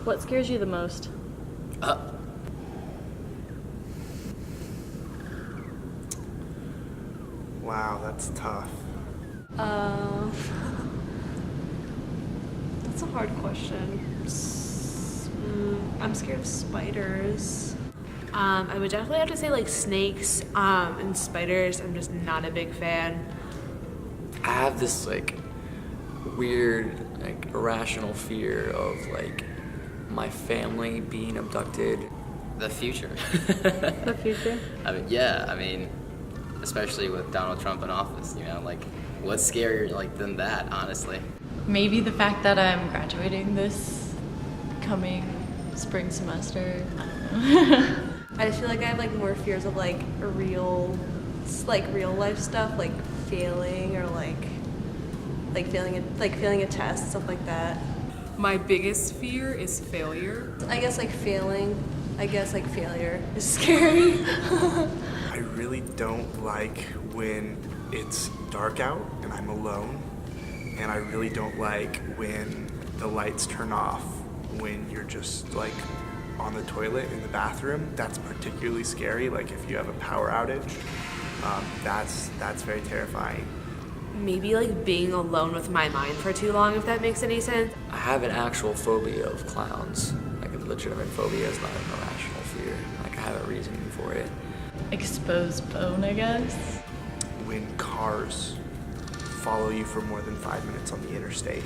What scares you the most? Wow, that's tough. That's a hard question. I'm scared of spiders. I would definitely have to say like snakes and spiders. I'm just not a big fan. I have this like weird, like irrational fear of like my family being abducted. The future. The future? I mean, especially with Donald Trump in office, you know, like, what's scarier like than that, honestly? Maybe the fact that I'm graduating this coming spring semester. I don't know. I just feel like I have like more fears of like real life stuff, like failing or like failing a test, stuff like that. My biggest fear is failure. I guess like failing. I guess like failure is scary. I really don't like when it's dark out and I'm alone. And I really don't like when the lights turn off when you're just like on the toilet in the bathroom. That's particularly scary. Like if you have a power outage, that's very terrifying. Maybe like being alone with my mind for too long, if that makes any sense. I have an actual phobia of clowns. Like a legitimate phobia is not an irrational fear. Like I have a reasoning for it. Exposed bone, I guess. When cars follow you for more than 5 minutes on the interstate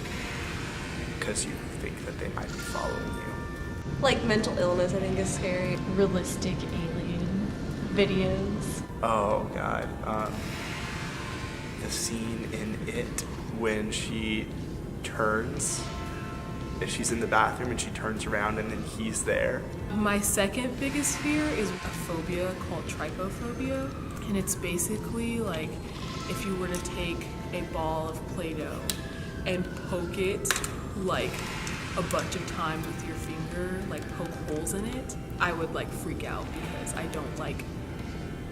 because you think that they might be following you. Like mental illness, I think is scary. Realistic alien videos. Oh God. The scene in It when she turns, and she's in the bathroom and she turns around and then he's there. My second biggest fear is a phobia called trypophobia. And it's basically like if you were to take a ball of Play-Doh and poke it like a bunch of times with your finger, like poke holes in it, I would like freak out because I don't like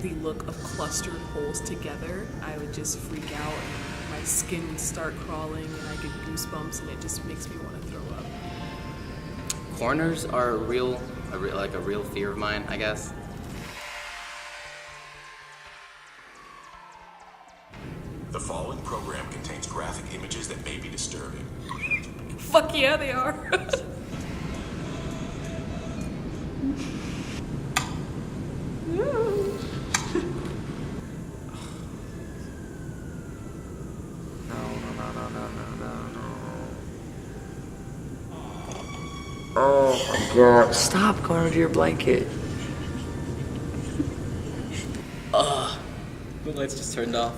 the look of clustered holes together. I would just freak out and my skin would start crawling and I get goosebumps and it just makes me want to throw up. Corners are a real fear of mine, I guess. The following program contains graphic images that may be disturbing. Fuck yeah, they are. Oh my God! Stop going under your blanket. The lights just turned off.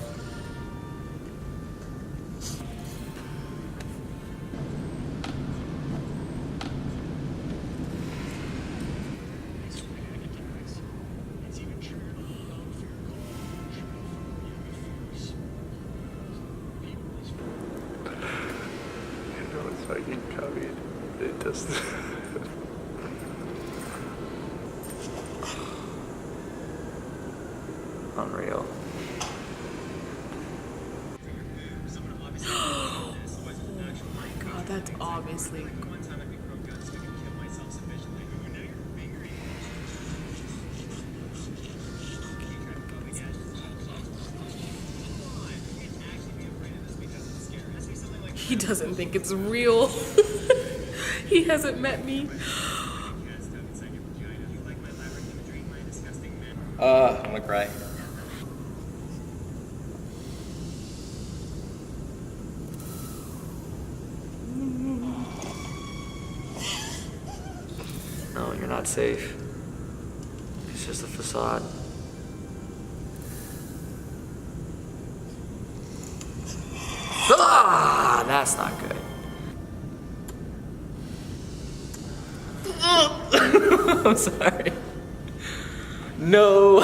You know it's fucking covered. It just. Unreal. Oh my god, that's obviously. He doesn't think it's real. He hasn't met me. I'm gonna cry. No, you're not safe. It's just a facade. Ah, that's not good. I'm sorry. No.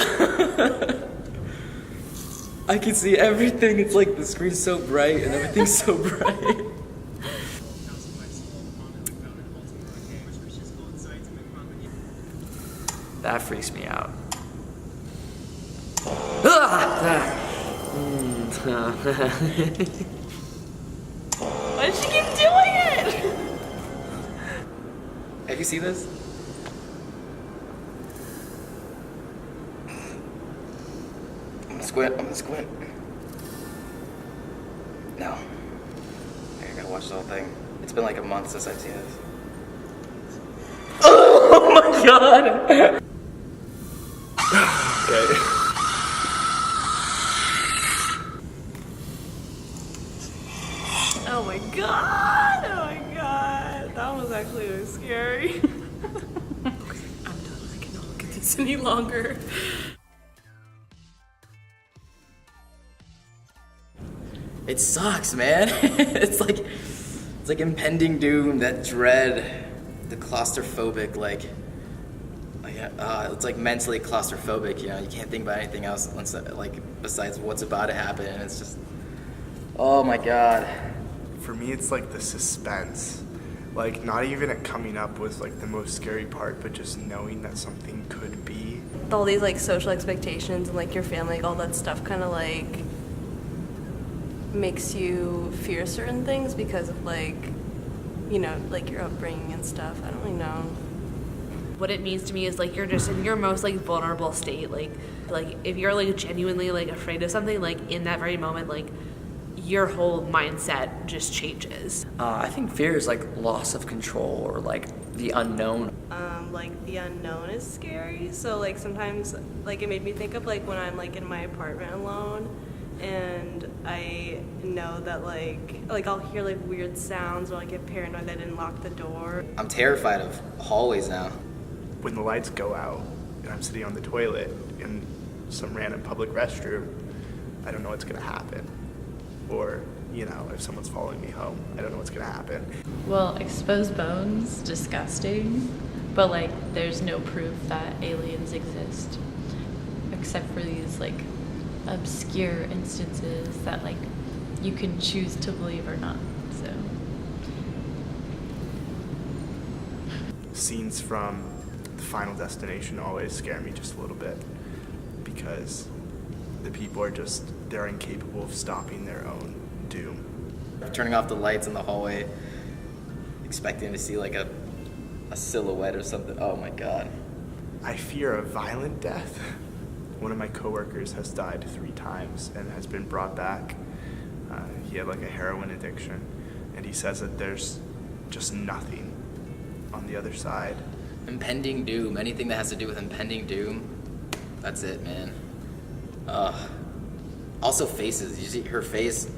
I can see everything. It's like the screen's so bright and everything's so bright. That freaks me out. Why does she keep doing it? I Have you seen this? I'm gonna squint. No. I gotta watch the whole thing. It's been like a month since I've seen this. Oh my god! Okay. Oh my god! Oh my god! That one was actually really scary. I'm done. I cannot look at this any longer. It sucks, man. It's like impending doom, that dread, the claustrophobic, it's like mentally claustrophobic. You know, you can't think about anything else besides what's about to happen. And it's just, oh my god. For me, it's like the suspense. Like, not even it coming up was like the most scary part, but just knowing that something could be. All these like social expectations and like your family, like all that stuff kind of like makes you fear certain things because of like, you know, like your upbringing and stuff. I don't really know. What it means to me is like you're just in your most like vulnerable state. Like if you're like genuinely like afraid of something, like in that very moment, like your whole mindset just changes. I think fear is like loss of control or like the unknown. Like the unknown is scary. So like sometimes like it made me think of like when I'm like in my apartment alone and I know that like I'll hear like weird sounds or like get paranoid that I didn't lock the door. I'm terrified of hallways now. When the lights go out and I'm sitting on the toilet in some random public restroom, I don't know what's gonna happen. Or, you know, if someone's following me home, I don't know what's gonna happen. Well, exposed bones, disgusting, but like there's no proof that aliens exist, except for these like obscure instances that like you can choose to believe or not. So Scenes from The Final Destination always scare me just a little bit because the people are just, they're incapable of stopping their own doom. Turning off the lights in the hallway, expecting to see like a silhouette or something. Oh my god. I fear a violent death. One of my coworkers has died 3 times and has been brought back. He had like a heroin addiction, and he says that there's just nothing on the other side. Impending doom. Anything that has to do with impending doom, that's it, man. Also faces. You see her face?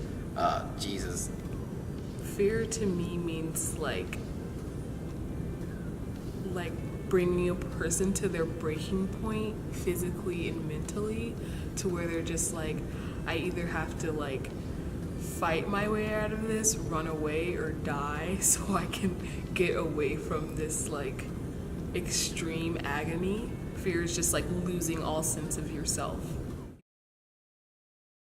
Jesus. Fear to me means like bringing a person to their breaking point physically and mentally to where they're just like, I either have to like fight my way out of this, run away, or die so I can get away from this like extreme agony. Fear is just like losing all sense of yourself.